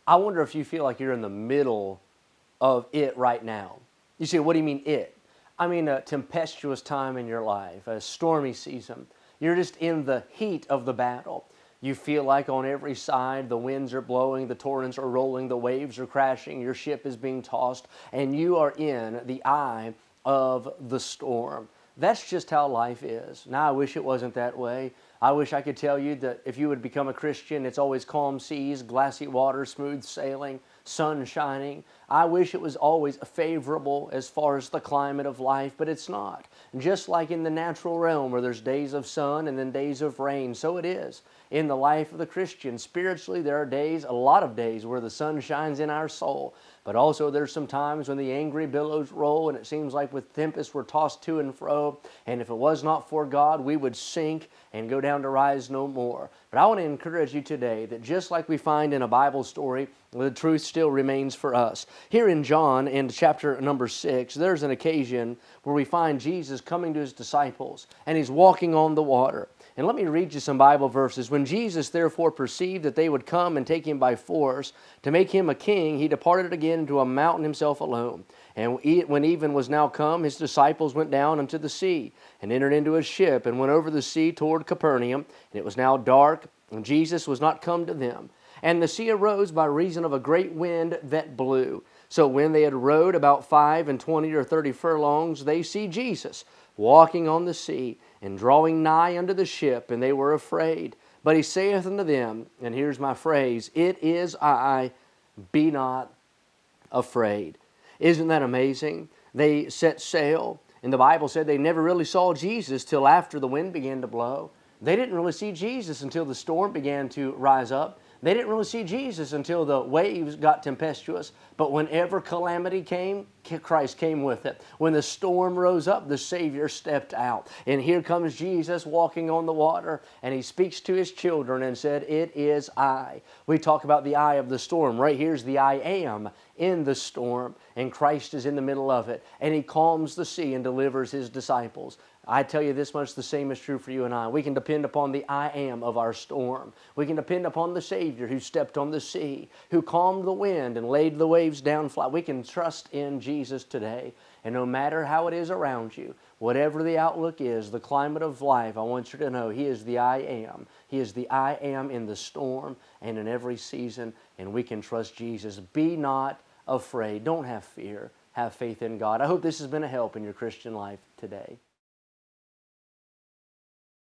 I wonder if you feel like you're in the middle of it right now. You say, what do you mean it? I mean a tempestuous time in your life, a stormy season. You're just in the heat of the battle. You feel like on every side the winds are blowing, the torrents are rolling, the waves are crashing, your ship is being tossed, and you are in the eye of the storm. That's just how life is. Now, I wish it wasn't that way. I wish I could tell you that if you would become a Christian, it's always calm seas, glassy water, smooth sailing, sun shining. I wish it was always favorable as far as the climate of life, but it's not. Just like in the natural realm where there's days of sun and then days of rain, so it is in the life of the Christian. Spiritually, there are days, a lot of days, where the sun shines in our soul. But also there's some times when the angry billows roll and it seems like with tempest we're tossed to and fro. And if it was not for God, we would sink and go down to rise no more. But I want to encourage you today that just like we find in a Bible story, the truth still remains for us. Here in John, in chapter number 6, there's an occasion where we find Jesus coming to His disciples and He's walking on the water. And let me read you some Bible verses. When Jesus therefore perceived that they would come and take Him by force to make Him a king, He departed again into a mountain Himself alone. And when even was now come, His disciples went down unto the sea, and entered into a ship, and went over the sea toward Capernaum. And it was now dark, and Jesus was not come to them. And the sea arose by reason of a great wind that blew. So when they had rowed about 25 or 30 furlongs, they see Jesus walking on the sea, and drawing nigh unto the ship, and they were afraid. But He saith unto them, and here's my phrase, it is I, be not afraid. Isn't that amazing? They set sail, and the Bible said they never really saw Jesus till after the wind began to blow. They didn't really see Jesus until the storm began to rise up. They didn't really see Jesus until the waves got tempestuous. But whenever calamity came, Christ came with it. When the storm rose up, the Savior stepped out. And here comes Jesus walking on the water, and He speaks to His children and said, it is I. We talk about the eye of the storm. Right here's the I am in the storm, and Christ is in the middle of it. And He calms the sea and delivers His disciples. I tell you this much, the same is true for you and I. We can depend upon the I am of our storm. We can depend upon the Savior who stepped on the sea, who calmed the wind and laid the waves down flat. We can trust in Jesus today. And no matter how it is around you, whatever the outlook is, the climate of life, I want you to know He is the I am. He is the I am in the storm and in every season, and we can trust Jesus. Be not afraid. Don't have fear. Have faith in God. I hope this has been a help in your Christian life today.